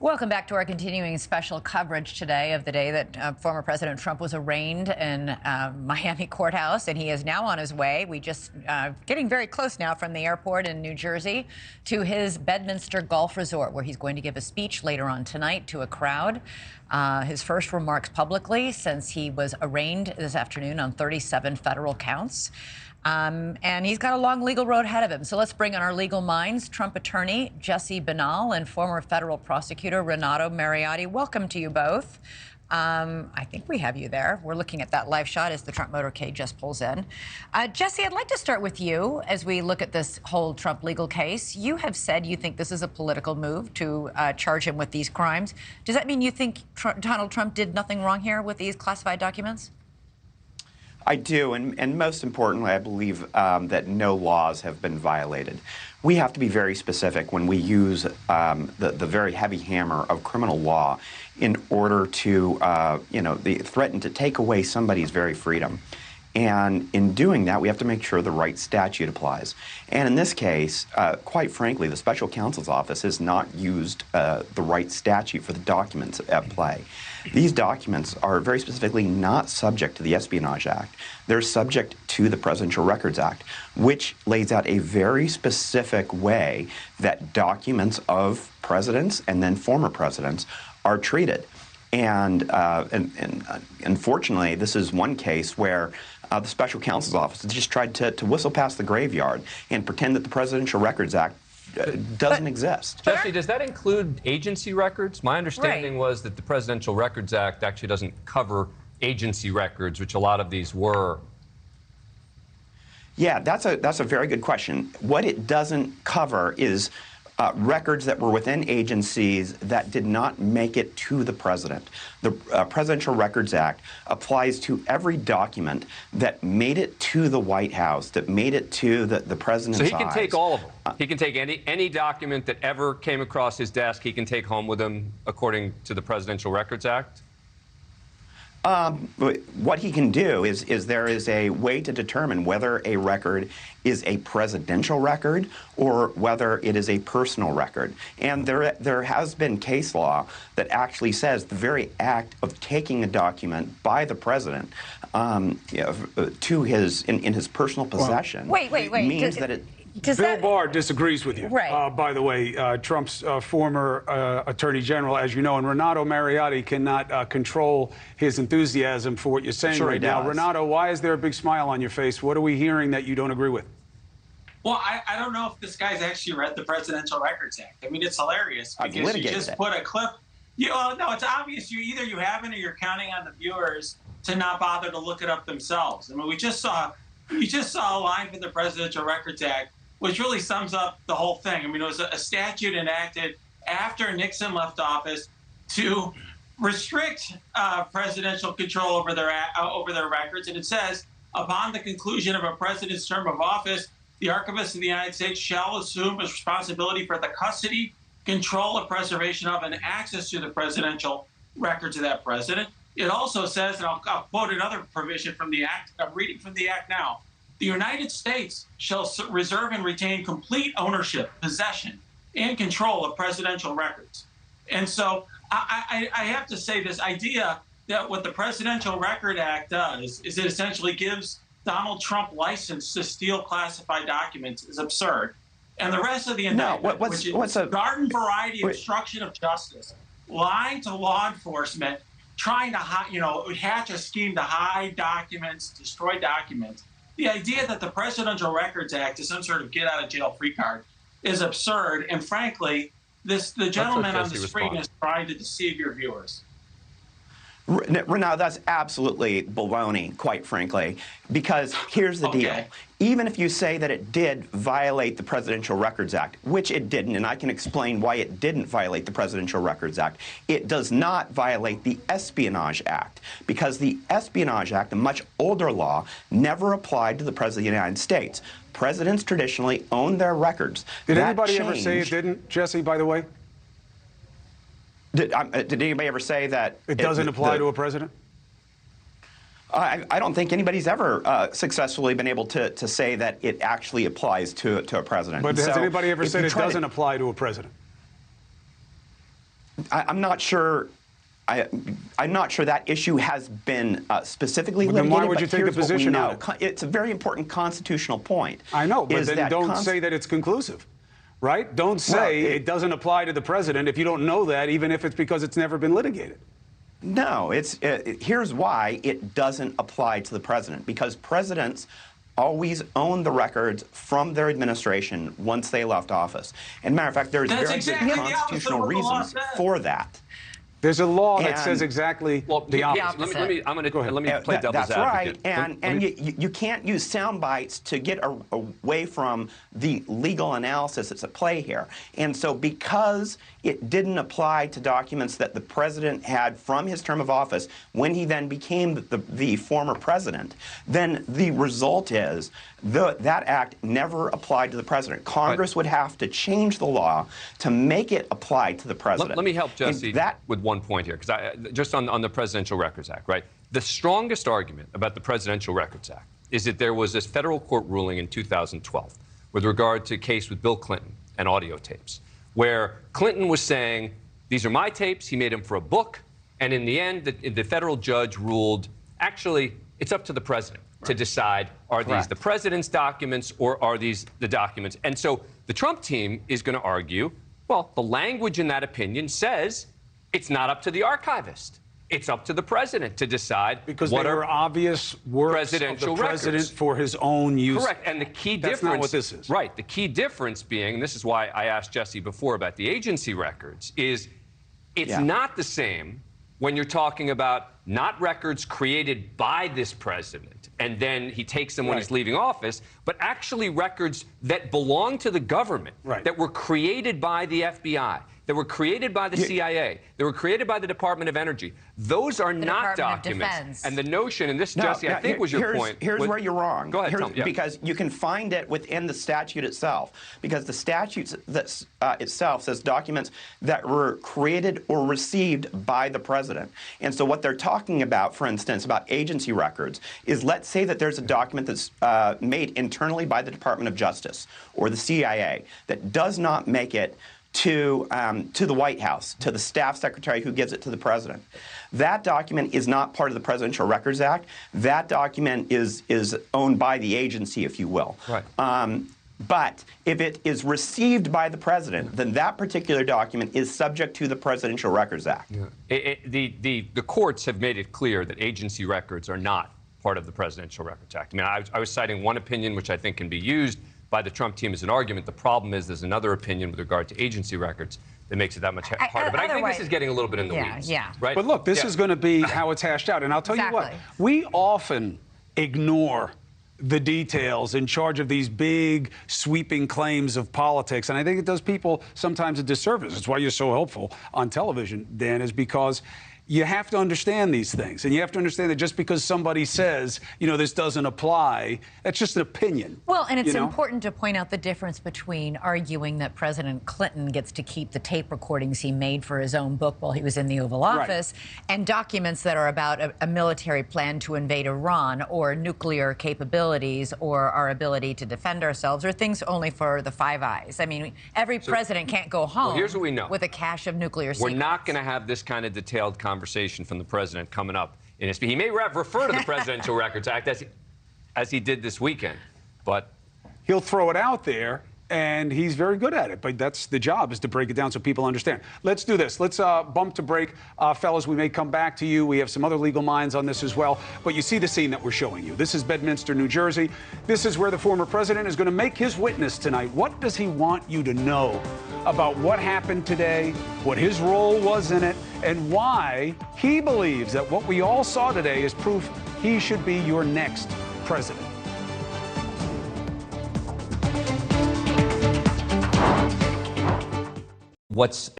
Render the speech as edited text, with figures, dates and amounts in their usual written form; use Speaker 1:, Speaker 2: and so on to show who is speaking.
Speaker 1: Welcome back to our continuing special coverage today of the day that former President Trump was arraigned in Miami courthouse, and he is now on his way. We just getting very close now from the airport in New Jersey to his Bedminster Golf Resort, where he's going to give a speech later on tonight to a crowd. His first remarks publicly since he was arraigned this afternoon on 37 federal counts. And he's got a long legal road ahead of him. So let's bring in our legal minds, Trump attorney Jesse Binnall and former federal prosecutor Renato Mariotti. Welcome to you both. I think we have you there. We're looking at that live shot as the Trump motorcade just pulls in. Jesse, I'd like to start with you as we look at this whole Trump legal case. You have said you think this is a political move to charge him with these crimes. Does that mean you think Donald Trump did nothing wrong here with these classified documents?
Speaker 2: I do, and most importantly, I believe that no laws have been violated. We have to be very specific when we use the very heavy hammer of criminal law in order to, threaten to take away somebody's very freedom. And in doing that, we have to make sure the right statute applies. And in this case, quite frankly, the special counsel's office has not used the right statute for the documents at play. These documents are very specifically not subject to the Espionage Act. They're subject to the Presidential Records Act, which lays out a very specific way that documents of presidents and then former presidents are treated. And unfortunately, this is one case where the special counsel's office has just tried to whistle past the graveyard and pretend that the Presidential Records Act doesn't exist.
Speaker 3: Jesse, does that include agency records? My understanding was that the Presidential Records Act actually doesn't cover agency records, which a lot of these were.
Speaker 2: Yeah, that's a very good question. What it doesn't cover is records that were within agencies that did not make it to the president. The Presidential Records Act applies to every document that made it to the White House, that made it to the president's eyes.
Speaker 3: So he can take all of them. He can take any document that ever came across his desk, he can take home with him, according to the Presidential Records Act?
Speaker 2: What he can do is there is a way to determine whether a record is a presidential record or whether it is a personal record. And there has been case law that actually says the very act of taking a document by the president to in his personal possession means that it.
Speaker 4: Bill Barr disagrees with you.
Speaker 1: Right.
Speaker 4: By the way, Trump's former attorney general, as you know, and Renato Mariotti cannot control his enthusiasm for what you're saying right now. Renato, why is there a big smile on your face? What are we hearing that you don't agree with?
Speaker 5: Well, I don't know if this guy's actually read the Presidential Records Act. I mean, it's hilarious because you just put a clip. No, it's obvious either you haven't or you're counting on the viewers to not bother to look it up themselves. I mean, we just saw a line from the Presidential Records Act, which really sums up the whole thing. I mean, it was a statute enacted after Nixon left office to restrict presidential control over their records. And it says, upon the conclusion of a president's term of office, the Archivist of the United States shall assume his responsibility for the custody, control, and preservation of, and access to the presidential records of that president. It also says, and I'll quote another provision from the Act, I'm reading from the Act now, the United States shall reserve and retain complete ownership, possession, and control of presidential records. And so I have to say this idea that what the Presidential Record Act does is it essentially gives Donald Trump license to steal classified documents is absurd. And the rest of the indictment, which is garden variety obstruction of justice, lying to law enforcement, trying to hatch a scheme to hide documents, destroy documents. The idea that the Presidential Records Act is some sort of get-out-of-jail-free card is absurd. And frankly, the gentleman on the screen is trying to deceive your viewers.
Speaker 2: Renato, that's absolutely baloney, quite frankly, because here's the deal. Even if you say that it did violate the Presidential Records Act, which it didn't, and I can explain why it didn't violate the Presidential Records Act, it does not violate the Espionage Act, because the Espionage Act, a much older law, never applied to the President of the United States. Presidents traditionally own their records.
Speaker 4: Did anybody ever say it didn't, Jesse, by the way?
Speaker 2: Did anybody ever say that
Speaker 4: it doesn't apply to a president?
Speaker 2: I don't think anybody's ever successfully been able to say that it actually applies to a president.
Speaker 4: But has anybody ever said it doesn't apply to a president?
Speaker 2: I'm not sure. I'm not sure that issue has been specifically litigated.
Speaker 4: Then why would you take a position on it?
Speaker 2: It's a very important constitutional point.
Speaker 4: I know, but then don't say that it's conclusive, right? Don't say it doesn't apply to the president if you don't know that, even if it's because it's never been litigated.
Speaker 2: No, here's why it doesn't apply to the president, because presidents always own the records from their administration once they left office. And matter of fact, there's very good constitutional reasons for that.
Speaker 4: There's a law that says exactly the opposite.
Speaker 3: Let me play devil's advocate.
Speaker 2: That's right, and you can't use sound bites to get away from the legal analysis that's at play here. And so because it didn't apply to documents that the president had from his term of office when he then became the former president, then the result is that act never applied to the president. Congress would have to change the law to make it apply to the president.
Speaker 3: Let me help Jesse with one point here, because just on the Presidential Records Act, right? The strongest argument about the Presidential Records Act is that there was this federal court ruling in 2012 with regard to a case with Bill Clinton and audio tapes, where Clinton was saying, these are my tapes, he made them for a book, and in the end, the federal judge ruled, actually, it's up to the president to decide, are these the president's documents or are these the documents? And so the Trump team is going to argue, well, the language in that opinion says it's not up to the archivist. It's up to the president to decide
Speaker 4: because what are obvious works of the president for his own use.
Speaker 3: Correct. And the key difference.
Speaker 4: That's not what this is.
Speaker 3: Right. The key difference being, and this is why I asked Jesse before about the agency records, is it's not the same when you're talking about not records created by this president and then he takes them when he's leaving office, but actually records that belong to the government, that were created by the FBI, that were created by the CIA, that were created by the Department of Energy. Those are not documents. And the notion, and this, Jesse, I think was your point.
Speaker 2: Here's where you're wrong.
Speaker 3: Go ahead,
Speaker 2: because you can find it within the statute itself. Because the statute itself says documents that were created or received by the president. And so what they're talking about, for instance, about agency records, is let's say that there's a document that's made internally by the Department of Justice or the CIA that does not make it to the White House, to the staff secretary who gives it to the president. That document is not part of the Presidential Records Act. That document is owned by the agency, if you will. But if it is received by the president, then that particular document is subject to the Presidential Records Act.
Speaker 3: The courts have made it clear that agency records are not part of the Presidential Records Act. I mean, I was citing one opinion which I think can be used by the Trump team as an argument. The problem is there's another opinion with regard to agency records that makes it that much harder. But I think this is getting a little bit in the weeds. Right?
Speaker 4: But look, this is going to be how it's hashed out. And I'll tell you what, we often ignore the details in charge of these big, sweeping claims of politics. And I think it does people sometimes a disservice. That's why you're so helpful on television, Dan, is because you have to understand these things. And you have to understand that just because somebody says, you know, this doesn't apply, that's just an opinion.
Speaker 1: Well, and it's important to point out the difference between arguing that President Clinton gets to keep the tape recordings he made for his own book while he was in the Oval Office and documents that are about a military plan to invade Iran or nuclear capabilities or our ability to defend ourselves or things only for the Five Eyes. I mean, every president can't go home
Speaker 3: here's what we know.
Speaker 1: With a cache of nuclear secrets.
Speaker 3: We're not going to have this kind of detailed conversation from the president coming up in his speech. He may refer to the Presidential Records Act as he did this weekend, but
Speaker 4: he'll throw it out there, and he's very good at it. But that's the job, is to break it down so people understand. Let's do this. Let's bump to break. Fellas, we may come back to you. We have some other legal minds on this as well. But you see the scene that we're showing you. This is Bedminster, New Jersey. This is where the former president is going to make his witness tonight. What does he want you to know about what happened today, what his role was in it, and why he believes that what we all saw today is proof he should be your next president?
Speaker 3: What's